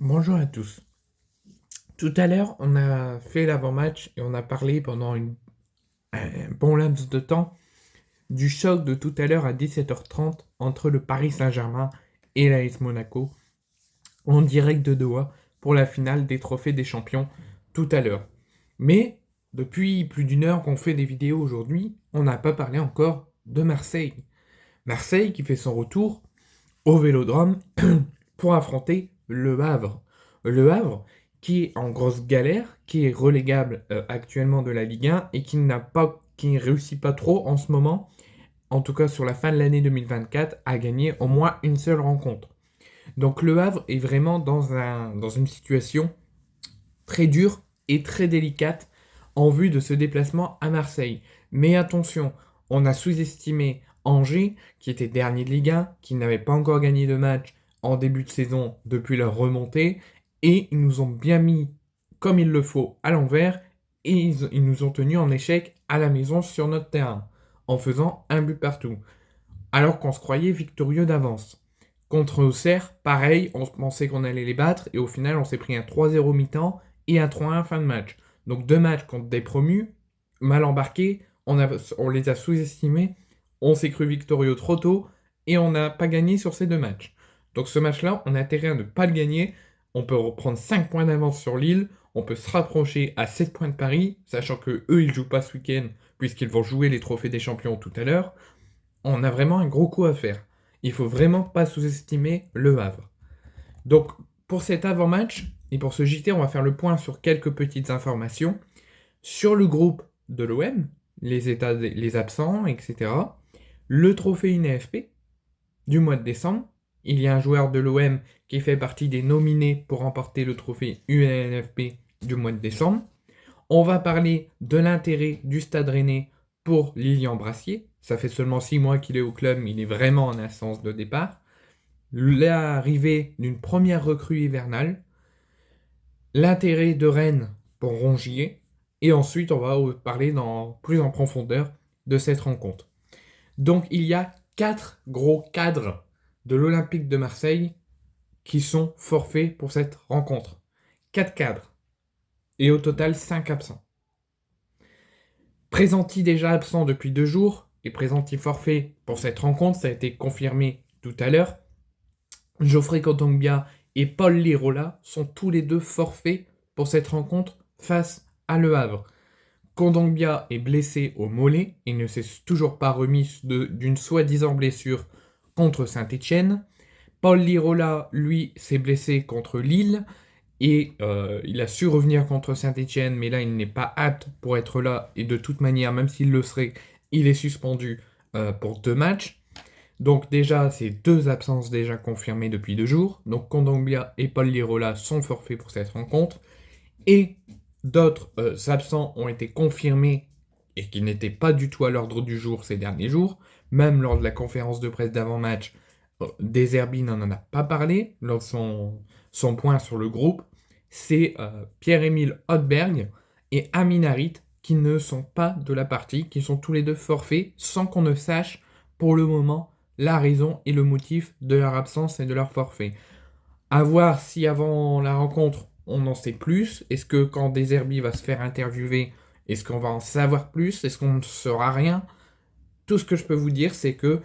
Bonjour à tous. Tout à l'heure, on a fait l'avant-match et on a parlé pendant un bon laps de temps du choc de tout à l'heure à 17h30 entre le Paris Saint-Germain et l'AS Monaco en direct de Doha pour la finale des trophées des champions tout à l'heure. Mais depuis plus d'une heure qu'on fait des vidéos aujourd'hui, on n'a pas parlé encore de Marseille. Marseille qui fait son retour au Vélodrome pour affronter Le Havre. Le Havre qui est en grosse galère, qui est relégable actuellement de la Ligue 1 et qui ne réussit pas trop en ce moment, en tout cas sur la fin de l'année 2024, à gagner au moins une seule rencontre. Donc Le Havre est vraiment dans une situation très dure et très délicate en vue de ce déplacement à Marseille. Mais attention, on a sous-estimé Angers, qui était dernier de Ligue 1, qui n'avait pas encore gagné de match en début de saison depuis leur remontée, et ils nous ont bien mis comme il le faut à l'envers, et ils nous ont tenus en échec à la maison sur notre terrain, en faisant un but partout, alors qu'on se croyait victorieux d'avance. Contre Auxerre, pareil, on pensait qu'on allait les battre, et au final, on s'est pris un 3-0 mi-temps et un 3-1 fin de match. Donc deux matchs contre des promus, mal embarqués, on les a sous-estimés, on s'est cru victorieux trop tôt, et on n'a pas gagné sur ces deux matchs. Donc ce match-là, on a intérêt à ne pas le gagner, on peut reprendre 5 points d'avance sur Lille, on peut se rapprocher à 7 points de Paris, sachant que eux ils jouent pas ce week-end, puisqu'ils vont jouer les trophées des champions tout à l'heure. On a vraiment un gros coup à faire. Il faut vraiment pas sous-estimer Le Havre. Donc, pour cet avant-match et pour ce JT, on va faire le point sur quelques petites informations sur le groupe de l'OM, les états, les absents, etc. Le trophée INFP du mois de décembre. Il y a un joueur de l'OM qui fait partie des nominés pour remporter le trophée UNFP du mois de décembre. On va parler de l'intérêt du Stade Rennais pour Lilian Brassier. Ça fait seulement 6 mois qu'il est au club, mais il est vraiment en instance de départ. L'arrivée d'une première recrue hivernale. L'intérêt de Rennes pour Rongier. Et ensuite, on va parler plus en profondeur de cette rencontre. Donc, il y a 4 gros cadres de l'Olympique de Marseille qui sont forfaits pour cette rencontre. 4 cadres. Et au total, 5 absents. Présenti déjà absent depuis 2 jours et Présenti forfait pour cette rencontre, ça a été confirmé tout à l'heure. Geoffrey Kondogbia et Paul Lirola sont tous les deux forfaits pour cette rencontre face à Le Havre. Kondogbia est blessé au mollet et ne s'est toujours pas remis d'une soi-disant blessure contre Saint-Étienne. Paul Lirola, lui, s'est blessé contre Lille et il a su revenir contre Saint-Étienne, mais là, il n'est pas apte pour être là. Et de toute manière, même s'il le serait, il est suspendu pour 2 matchs. Donc déjà, c'est 2 absences déjà confirmées depuis 2 jours. Donc Kondogbia et Paul Lirola sont forfaits pour cette rencontre. Et d'autres absents ont été confirmés et qui n'étaient pas du tout à l'ordre du jour ces derniers jours. Même lors de la conférence de presse d'avant-match, Deserbi n'en a pas parlé lors de son point sur le groupe. C'est Pierre-Émile Hodberg et Amin Harit qui ne sont pas de la partie, qui sont tous les deux forfaits sans qu'on ne sache pour le moment la raison et le motif de leur absence et de leur forfait. À voir si avant la rencontre on en sait plus. Est-ce que quand Deserbi va se faire interviewer, est-ce qu'on va en savoir plus? Est-ce qu'on ne saura rien? Tout ce que je peux vous dire, c'est que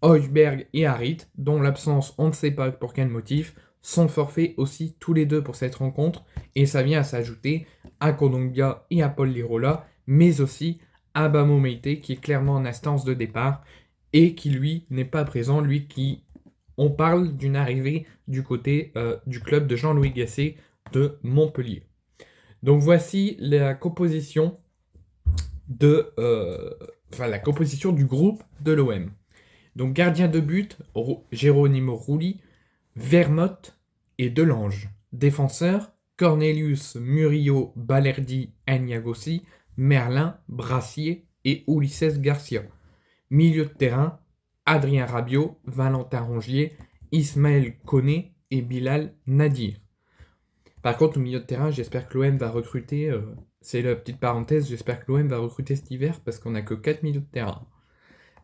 Højbjerg et Harit, dont l'absence on ne sait pas pour quel motif, sont forfaits aussi tous les deux pour cette rencontre, et ça vient à s'ajouter à Kondogbia et à Paul Lirola, mais aussi à Bamo Meite qui est clairement en instance de départ et qui lui n'est pas présent, lui qui on parle d'une arrivée du côté du club de Jean-Louis Gasset de Montpellier. Donc voici la composition du groupe de l'OM. Donc gardien de but, Geronimo Rulli, Vermotte et Delange. Défenseur, Cornelius Murillo, Balerdi, Niagosi, Merlin, Brassier et Ulisses Garcia. Milieu de terrain, Adrien Rabiot, Valentin Rongier, Ismaël Koné et Bilal Nadir. Par contre, au milieu de terrain, j'espère que l'OM va recruter, c'est la petite parenthèse, j'espère que l'OM va recruter cet hiver parce qu'on n'a que 4 milieux de terrain.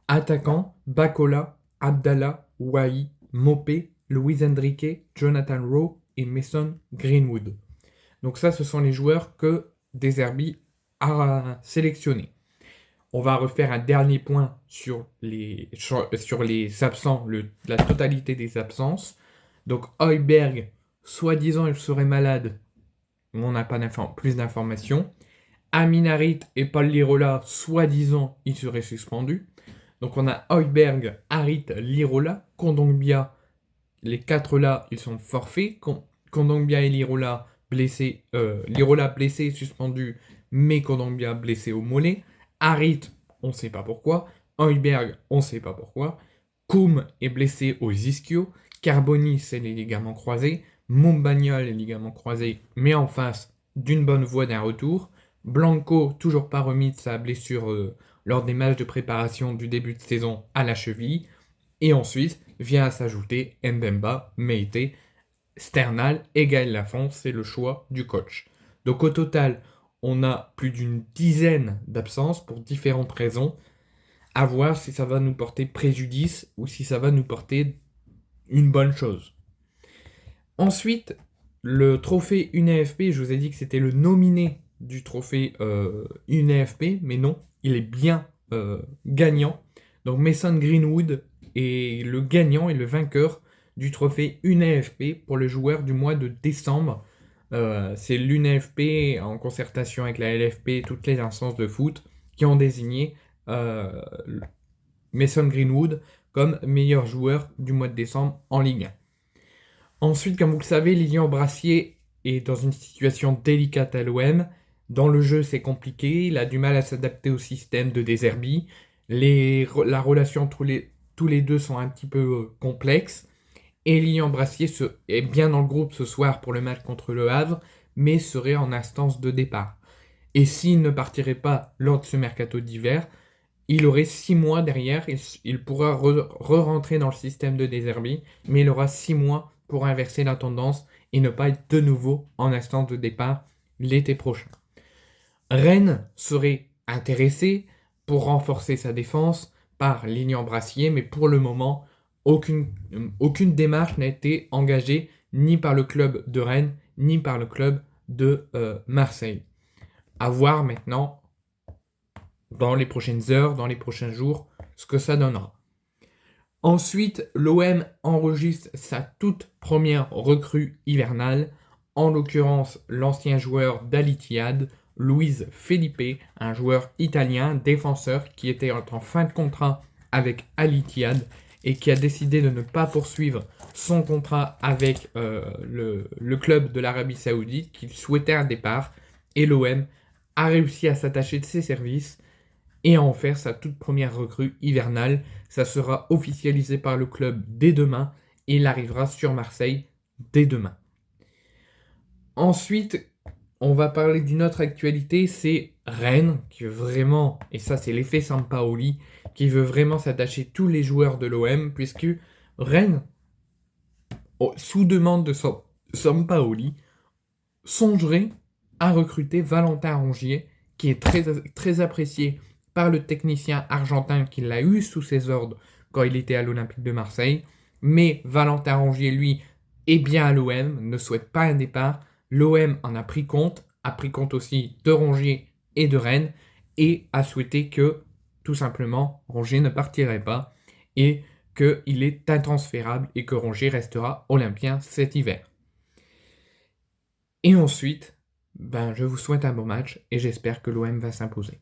Attaquant, Bacola, Abdallah, Wai, Mopé, Luis Enrique, Jonathan Rowe et Mason Greenwood. Donc ça, ce sont les joueurs que De Zerbi a sélectionnés. On va refaire un dernier point sur les absents, la totalité des absences. Donc Højbjerg, soi-disant il serait malade, mais on n'a pas plus d'informations. Amin Harit et Paul Lirola, soi-disant ils seraient suspendus. Donc on a Højbjerg, Harit, Lirola, Kondogbia. Les 4 là, ils sont forfaits. Kondogbia et Lirola blessés. Lirola blessé, suspendu, mais Kondogbia blessé au mollet. Harit, on ne sait pas pourquoi. Højbjerg, on ne sait pas pourquoi. Koum est blessé aux ischio. Carboni, c'est les ligaments croisés. Montbagnol, les ligaments croisés, mais en face d'une bonne voie d'un retour. Blanco, toujours pas remis de sa blessure lors des matchs de préparation du début de saison à la cheville. Et ensuite, vient à s'ajouter Mbemba, Meite, Sternal et Gaël Lafont, c'est le choix du coach. Donc au total, on a plus d'une dizaine d'absences pour différentes raisons. À voir si ça va nous porter préjudice ou si ça va nous porter une bonne chose. Ensuite, le trophée UNFP, je vous ai dit que c'était le nominé du trophée UNFP, mais non, il est bien gagnant. Donc Mason Greenwood est le gagnant et le vainqueur du trophée UNFP pour le joueur du mois de décembre. C'est l'UNFP en concertation avec la LFP et toutes les instances de foot qui ont désigné Mason Greenwood comme meilleur joueur du mois de décembre en Ligue 1. Ensuite, comme vous le savez, Lilian Brassier est dans une situation délicate à l'OM. Dans le jeu, c'est compliqué. Il a du mal à s'adapter au système de De Zerbi. La relation entre tous les deux sont un petit peu complexes. Et Lilian Brassier est bien dans le groupe ce soir pour le match contre le Havre, mais serait en instance de départ. Et s'il ne partirait pas lors de ce mercato d'hiver, il aurait 6 mois derrière. Il pourra re-rentrer dans le système de De Zerbi, mais il aura 6 mois pour inverser la tendance et ne pas être de nouveau en instance de départ l'été prochain. Rennes serait intéressé pour renforcer sa défense par Lilian Brassier, mais pour le moment, aucune démarche n'a été engagée ni par le club de Rennes, ni par le club de Marseille. À voir maintenant, dans les prochaines heures, dans les prochains jours, ce que ça donnera. Ensuite, l'OM enregistre sa toute première recrue hivernale, en l'occurrence l'ancien joueur d'Al-Ittihad, Luis Felipe, un joueur italien, défenseur, qui était en fin de contrat avec Al-Ittihad et qui a décidé de ne pas poursuivre son contrat avec le club de l'Arabie Saoudite, qu'il souhaitait un départ, et l'OM a réussi à s'attacher de ses services et à en faire sa toute première recrue hivernale. Ça sera officialisé par le club dès demain et il arrivera sur Marseille dès demain. Ensuite, on va parler d'une autre actualité, c'est Rennes, qui veut vraiment, et ça c'est l'effet Sampaoli, qui veut vraiment s'attacher tous les joueurs de l'OM, puisque Rennes, sous demande de Sampaoli, songerait à recruter Valentin Rongier, qui est très, très apprécié par le technicien argentin qui l'a eu sous ses ordres quand il était à l'Olympique de Marseille. Mais Valentin Rongier, lui, est bien à l'OM, ne souhaite pas un départ. L'OM en a pris compte aussi de Rongier et de Rennes, et a souhaité que, tout simplement, Rongier ne partirait pas, et qu'il est intransférable, et que Rongier restera olympien cet hiver. Et ensuite, je vous souhaite un bon match, et j'espère que l'OM va s'imposer.